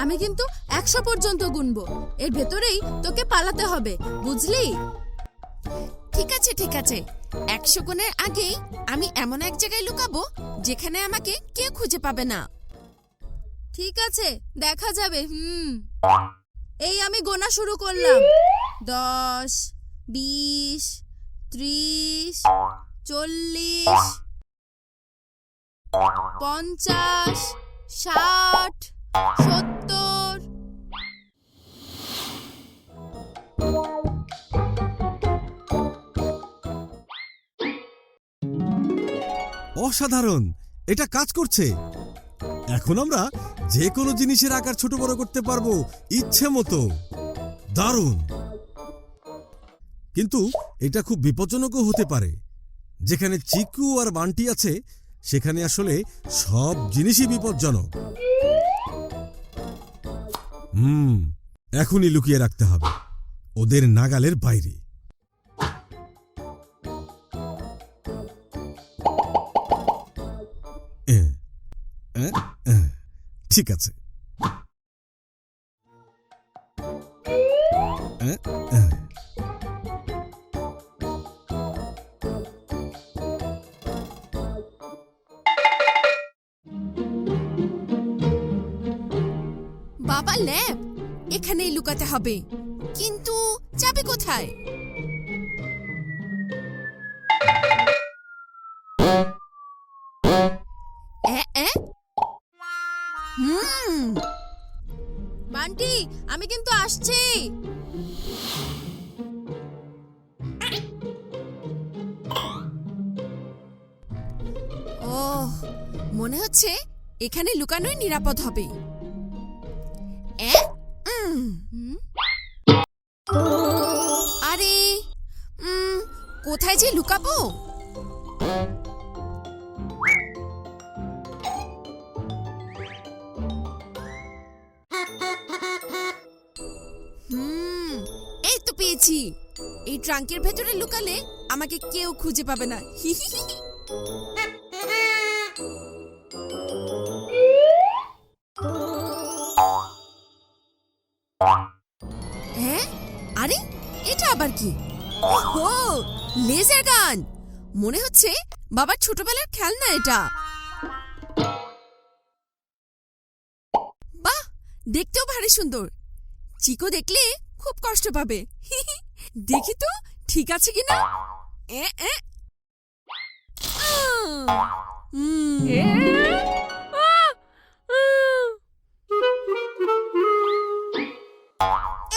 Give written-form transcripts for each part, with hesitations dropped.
আমি কিন্তু 100 পর্যন্ত গুনবো। এর ভেতরেই তোকে পালাতে হবে, বুঝলি? ঠিক আছে ঠিক আছে, 100 গুণের আগেই আমি এমন এক জায়গায় লুকাবো যেখানে আমাকে কেউ খুঁজে পাবে না। ঠিক আছে, দেখা যাবে। এই আমি গোনা শুরু করলাম। 10, 20, 30, 40, 50, 60, 70। অসাধারণ, এটা কাজ করছে। এখন আমরা যে কোনো জিনিসের আকার ছোট বড় করতে পারবো ইচ্ছে মতো। দারুণ। কিন্তু এটা খুব বিপজ্জনকও হতে পারে। যেখানে চিকু আর বান্টি আছে সেখানে আসলে সব জিনিসই বিপজ্জনক। এখনই লুকিয়ে রাখতে হবে, ওদের নাগালের বাইরে। ঠিক আছে। বাবা ল্যাব, এখানেই লুকাতে হবে, কিন্তু যাবে কোথায়? বান্টি, আমি কিন্তু আসছি। ওহ, মনে হচ্ছে এখানে লুকানোই নিরাপদ হবে। আরে কোথায় যে লুকাবো? এই তো পেয়েছি। এই ট্রাঙ্কের ভেতরে লুকালে আমাকে কেউ খুঁজে পাবে না। হ্যাঁ, আরে এটা আবার কি? ও, লেজার গান। মনে হচ্ছে বাবার ছোটবেলার খেলনা এটা। বাহ, দেখতেও ভারী সুন্দর। চিকো দেখলে খুব কষ্ট পাবে। দেখি তো ঠিক আছে কিনা।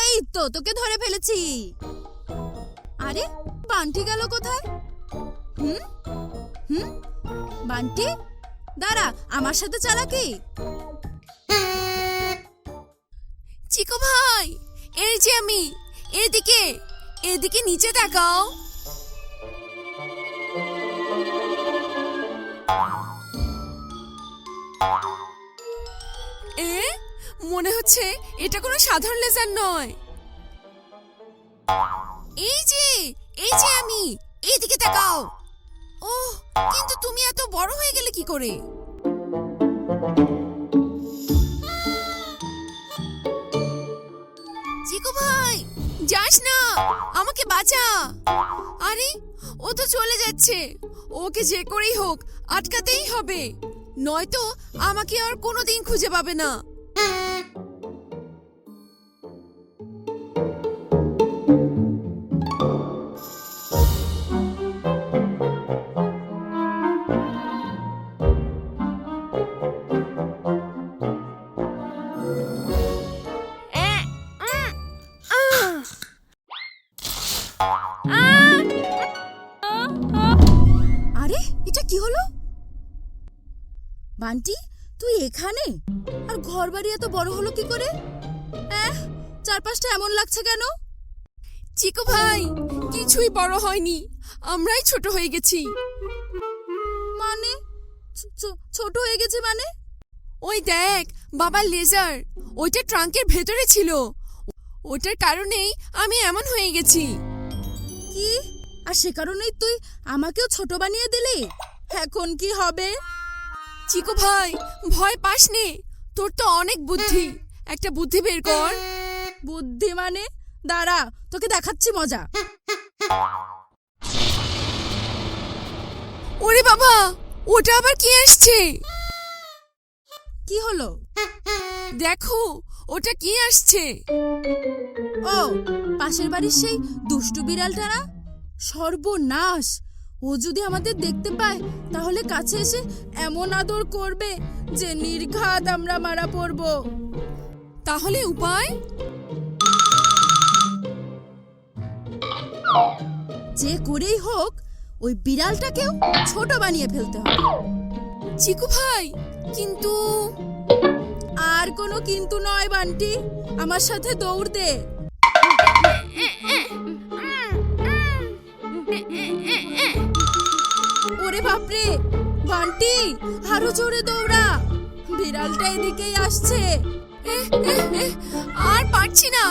এই তো তোকে ধরে ফেলেছি। আরে বান্টি গেল কোথায়? বান্টি, দাঁড়া, আমার সাথে চালাকি। চিকো ভাই, এই যে আমি। এদিকে এদিকে নিচে তাকাও। মনে হচ্ছে এটা কোনো সাধারণ লেজার নয়। এই যে আমি, এইদিকে তাকাও। ওহ, কিন্তু তুমি এত বড় হয়ে গেলে কি করে? চিকু ভাই, যাস না, আমাকে বাঁচা। আরে ও তো চলে যাচ্ছে। ওকে যে করেই হোক আটকাতেই হবে, নয়তো আমাকে আর কোনোদিন খুঁজে পাবে না। আরে এটা কি হলো? বান্টি, তুই এখানে? আর ঘর বাড়ি এত বড় হলো কি করে? চারপাশটা এমন লাগছে কেন? চিকু ভাই, কিছুই বড় হয়নি, আমরাই ছোট হয়ে গেছি। মানে ছোট হয়ে গেছে মানে? ওই দেখ বাবার লেজার, ওইটা ট্রাঙ্কের ভেতরে ছিল। ওটার কারণেই আমি এমন হয়ে গেছি। কি? আর সে কারণেই তুই আমাকেও ছোট বানিয়ে দিলি? এখন কি হবে? চিকু ভাই, ভয় পাস নে, তোর তো অনেক বুদ্ধি। একটা বুদ্ধি বের কর। বুদ্ধি মানে? দাঁড়া, তোকে দেখাচ্ছি মজা। ওরে বাবা, ওটা আবার কি আসছে? কি হলো? দেখো, ওটা কি আসছে? ও, পাশের বাড়ির সেই দুষ্টু বিড়ালটা না? সর্বনাশ! ও যদি আমাদের দেখতে পায় তাহলে কাছে এসে এমন আদর করবে যে নির্ঘাত আমরা মারা পড়ব। তাহলে উপায়? যে করেই হোক ওই বিড়ালটাকেও ছোট বানিয়ে ফেলতে হবে। চিকু ভাই, কিন্তু আর কোনো কিন্তু নয় বান্টি, আমার সাথে দৌড় দে। ওরে বাপরে বান্টি, আরো জোরে দৌড়া, বিড়ালটা এদিকেই আসছে। আর পারছি না,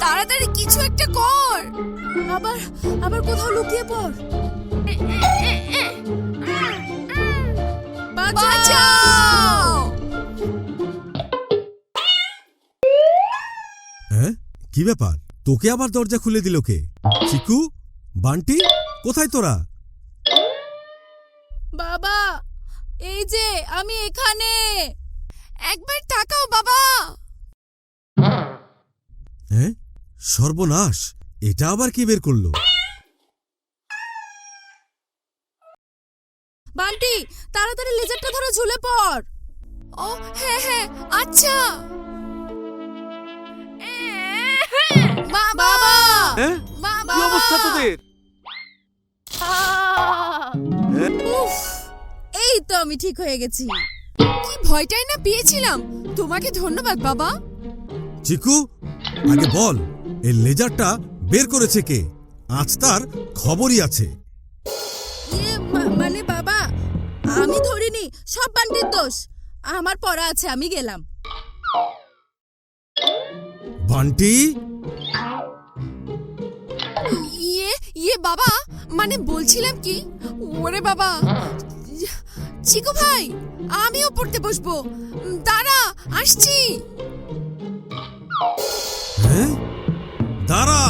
তাড়াতাড়ি কিছু একটা কর। আবার আবার কোথাও লুকিয়ে পড়। বাঁচাও! হ্যাঁ, কি ব্যাপার? তোকে আবার দরজা খুলে দিল কে? চিকু, বান্টি, কোথায় তোরা? বাবা, এই যে আমি এখানে। একবার তাকাও বাবা। হ্যাঁ, সর্বনাশ! এটা আবার কি বের করলো? বান্টি, তাড়াতাড়ি লেজারটা ধরে ঝুলে পড়। ও হ্যাঁ হ্যাঁ, আচ্ছা। বাবা! হ্যাঁ, বাবা! কি অবস্থা তোদের? উফ, এই তো আমি ঠিক হয়ে গেছি। কি ভয়টাই না পেয়েছিলাম। তোমাকে ধন্যবাদ বাবা। চিকু, আগে বল, এই লেজারটা বের করেছে কে? আজ তার খবরই আছে। মানে বাবা, আমি ধরিনি, সব বান্টির দোষ। আমার পড়া আছে, আমি গেলাম। বান্টি, ইয়ে বাবা, মানে বলছিলাম কি, ওরে বাবা, চিকু ভাই, আমিও পড়তে বসবো। দাঁড়া, আসছি। হ্যাঁ, দাঁড়া।